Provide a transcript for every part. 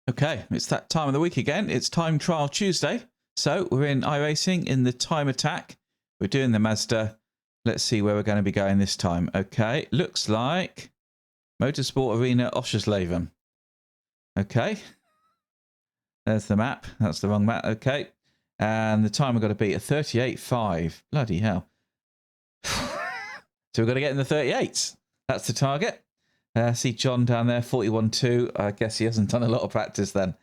Okay, it's that time of the week again. It's Time Trial Tuesday. So we're in iRacing in the Time Attack. We're doing the Mazda. Let's see where we're going to be going this time. Okay, looks like Motorsport Arena Oschersleben. Okay, there's the map. That's the wrong map. Okay, and the time we've got to beat a 38.5. Bloody hell. So we've got to get in the 38s. That's the target. See John down there, 41.2. I guess he hasn't done a lot of practice then.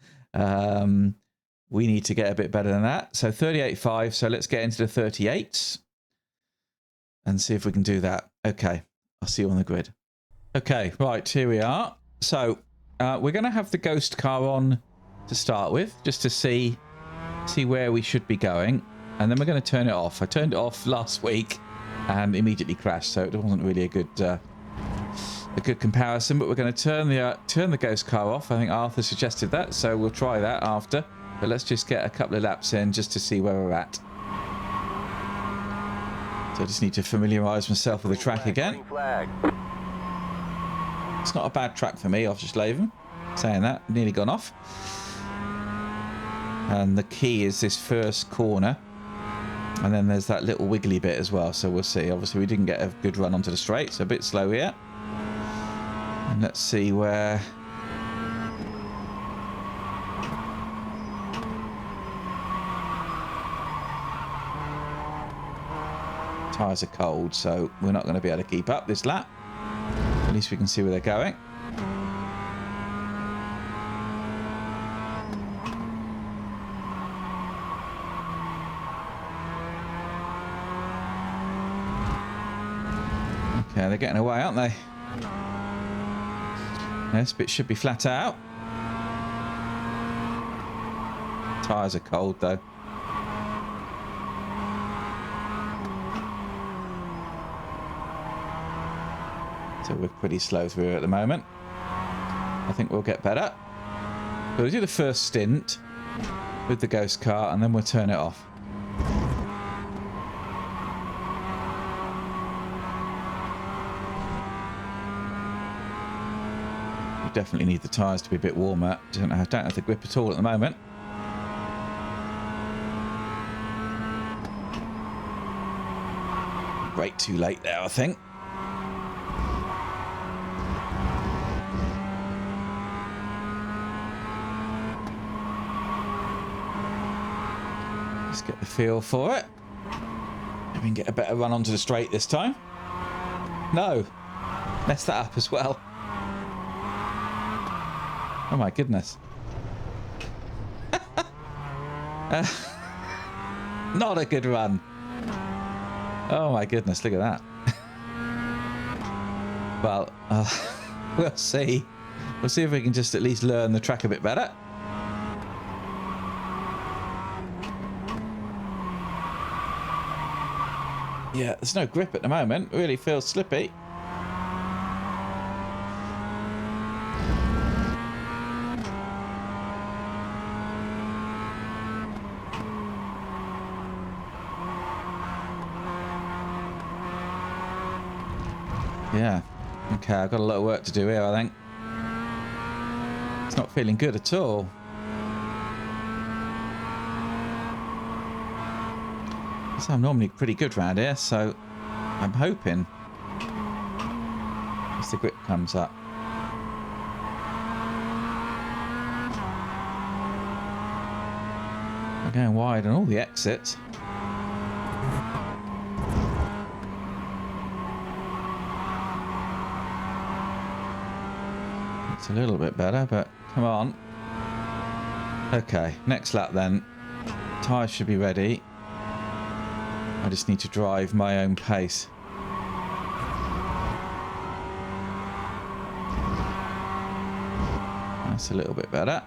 We need to get a bit better than that. So 38.5. So let's get into the 38s and see if we can do that. Okay, I'll see you on the grid. Okay, right, here we are. So we're going to have the ghost car on to start with, just to see where we should be going. And then we're going to turn it off. I turned it off last week and immediately crashed, so it wasn't really a good comparison. But we're going to turn the ghost car off. I think Arthur suggested that, so we'll try that after. But let's just get a couple of laps in just to see where we're at. So I just need to familiarise myself with the track again. It's not a bad track for me, Oschersleben. Saying that, nearly gone off. And the key is this first corner. And then there's that little wiggly bit as well, so we'll see. Obviously, we didn't get a good run onto the straight, so a bit slow here. And let's see where... Tyres are cold, so we're not going to be able to keep up this lap. At least we can see where they're going. Okay, they're getting away, aren't they? This bit should be flat out. Tyres are cold, though. So we're pretty slow through at the moment. I think we'll get better. We'll do the first stint with the ghost car and then we'll turn it off. We definitely need the tyres to be a bit warmer. Don't have the grip at all at the moment. Brake too late there, I think. Get the feel for it. Maybe we can get a better run onto the straight this time. No, messed that up as well. Oh my goodness. Not a good run. Oh my goodness, look at that. Well, we'll see. We'll see if we can just at least learn the track a bit better. Yeah, there's no grip at the moment. It really feels slippy. Yeah. Okay, I've got a lot of work to do here, I think. It's not feeling good at all. So I'm normally pretty good around here, so I'm hoping as the grip comes up. I'm going wide on all the exits. It's a little bit better, but come on. Okay, next lap then. Tyres should be ready. I just need to drive my own pace. That's a little bit better.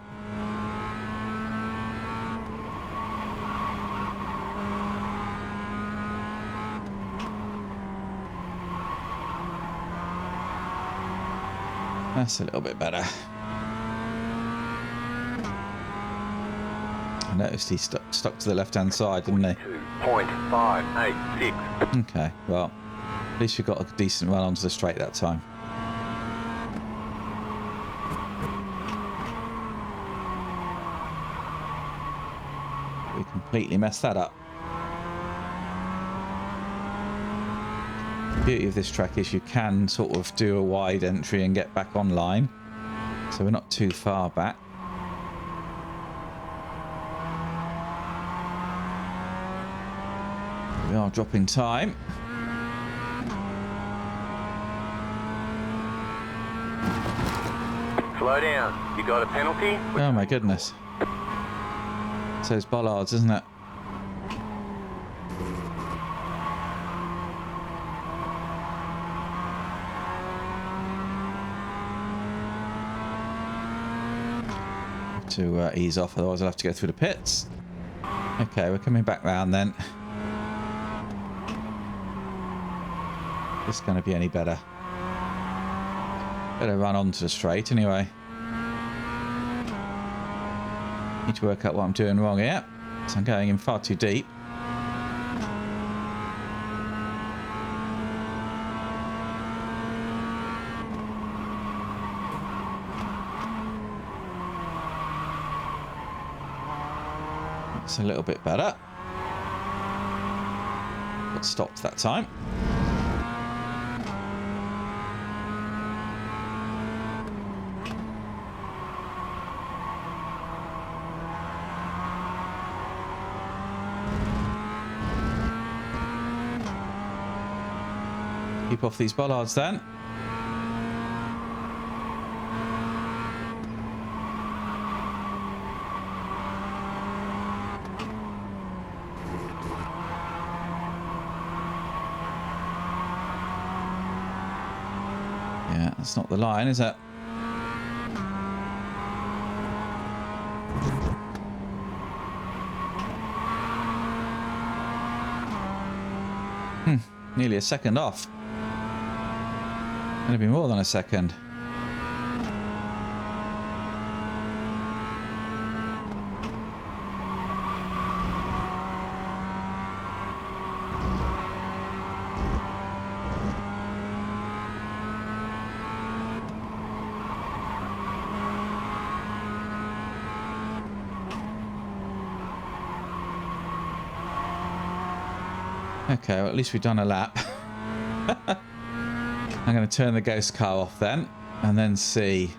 That's a little bit better. I noticed he stuck to the left-hand side, didn't he? 2.586. Okay, well, at least we got a decent run onto the straight that time. We completely messed that up. The beauty of this track is you can sort of do a wide entry and get back online. So we're not too far back. We are dropping time. Slow down. You got a penalty? Oh my goodness. So it's bollards, isn't it? To ease off, otherwise I'll have to go through the pits. Okay, we're coming back round then. Is this going to be any better? Better run onto the straight anyway. Need to work out what I'm doing wrong here. So I'm going in far too deep. It's a little bit better. Got stopped that time. Keep off these bollards then. Yeah, that's not the line, is it? Nearly a second off. Going to be more than a second. Okay, well, at least we've done a lap. I'm going to turn the ghost car off then, and then see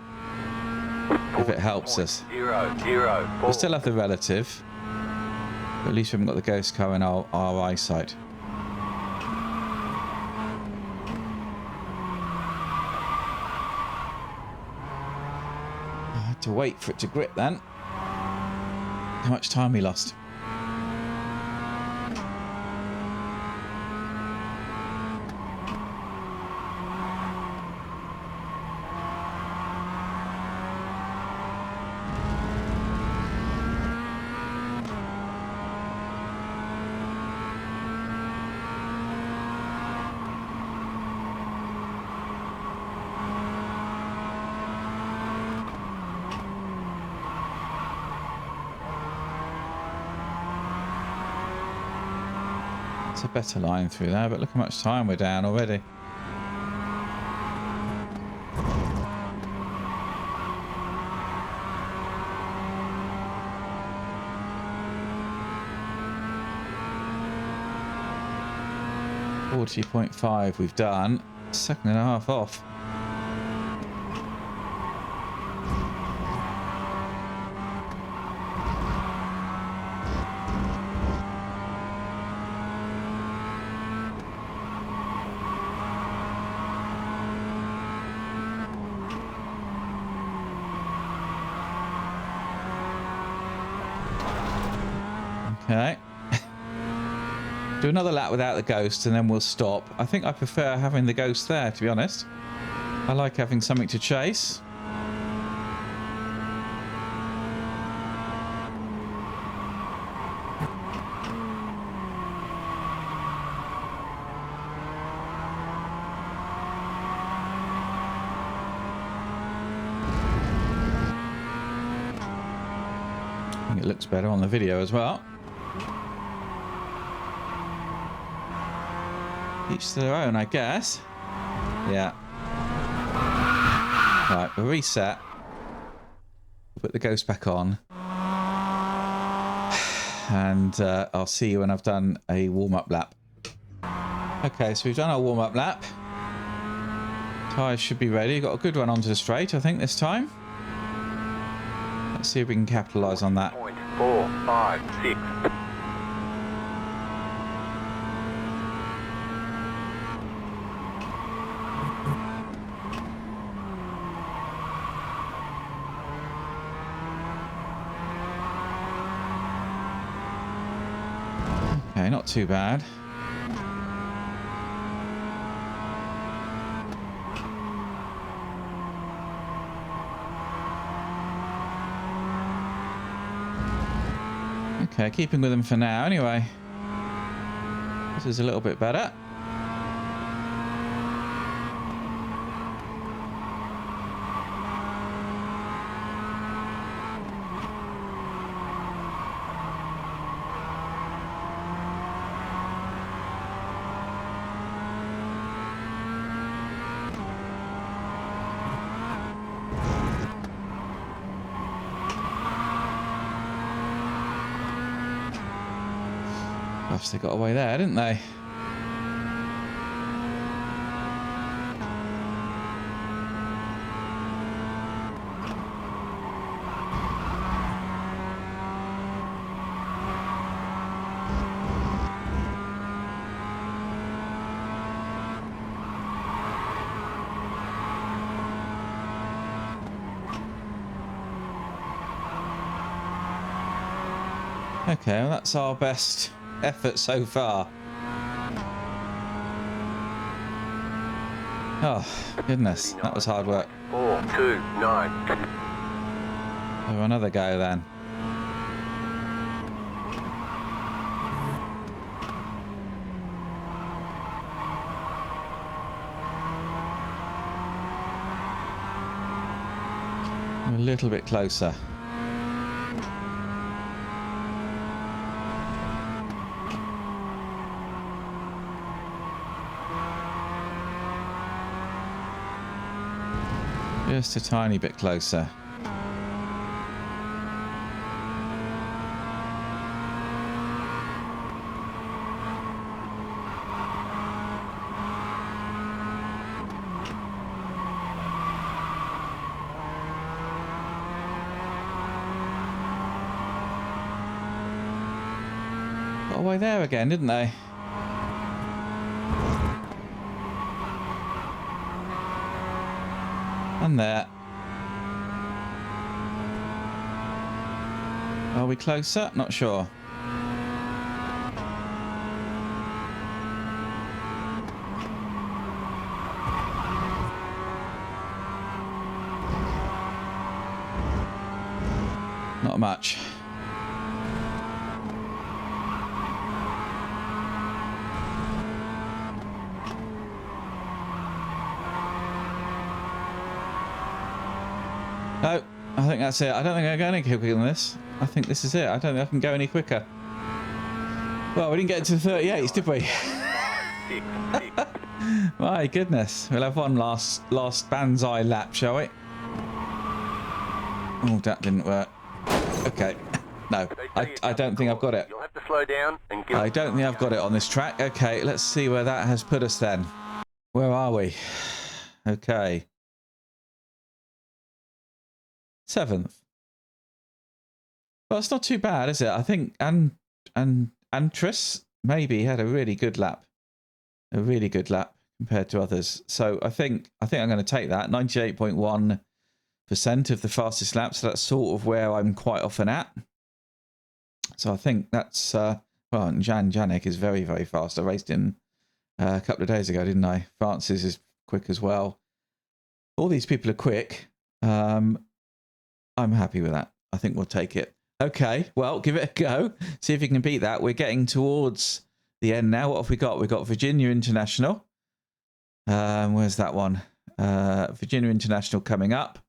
if it helps us. We still have the relative, but at least we haven't got the ghost car in our eyesight. I had to wait for it to grip then. How much time we lost? It's a better line through there, but look how much time we're down already. .5 we've done. Second and a half off. Okay. Do another lap without the ghost and then we'll stop. I think I prefer having the ghost there, to be honest. I like having something to chase. I think it looks better on the video as well. Each to their own, I guess. Yeah. Right, we'll reset. Put the ghost back on. and I'll see you when I've done a warm-up lap. Okay, so we've done our warm-up lap. Tyres should be ready. Got a good run onto the straight, I think, this time. Let's see if we can capitalise on that. 4, 5, 6. Okay, not too bad. Okay, keeping with them for now anyway. This is a little bit better. Gosh, they got away there, didn't they? Okay, well that's our best effort so far. Oh, goodness, that was hard work. 4, 2, 9. Oh, another go then. A little bit closer. Just a tiny bit closer. Got away there again, didn't they? And there. Are we closer? Not sure. Not much. No, I think that's it. I don't think I can go any quicker than this. I think this is it. I don't think I can go any quicker. Well, we didn't get into the 38s, did we? 6, 6. My goodness. We'll have one last Banzai lap, shall we? Oh, that didn't work. Okay. No, I don't think I've got it. You'll have to slow down and give I don't think I've got it on this track. Okay, let's see where that has put us then. Where are we? Okay. 7th. Well, it's not too bad, is it? I think Antris maybe had a really good lap. A really good lap compared to others. So I think I'm going to take that. 98.1% of the fastest lap. So that's sort of where I'm quite often at. So I think that's well, Jan Janek is very, very fast. I raced him a couple of days ago, didn't I? Francis is quick as well. All these people are quick. I'm happy with that. I think we'll take it. Okay, well, give it a go. See if you can beat that. We're getting towards the end now. What have we got? We've got Virginia International. Where's that one? Virginia International coming up.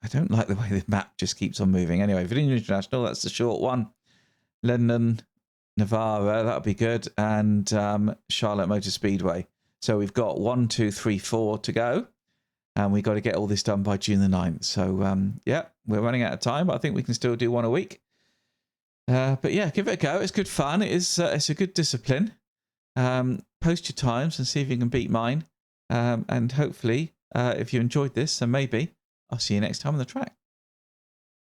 I don't like the way the map just keeps on moving. Anyway, Virginia International, that's the short one. Lebanon, Navarra, that'll be good. And Charlotte Motor Speedway. So we've got 1, 2, 3, 4 to go. And we've got to get all this done by June the 9th. So, yeah, we're running out of time, but I think we can still do one a week. But yeah, give it a go. It's good fun. It's a good discipline. Post your times and see if you can beat mine. And hopefully, if you enjoyed this, then maybe I'll see you next time on the track.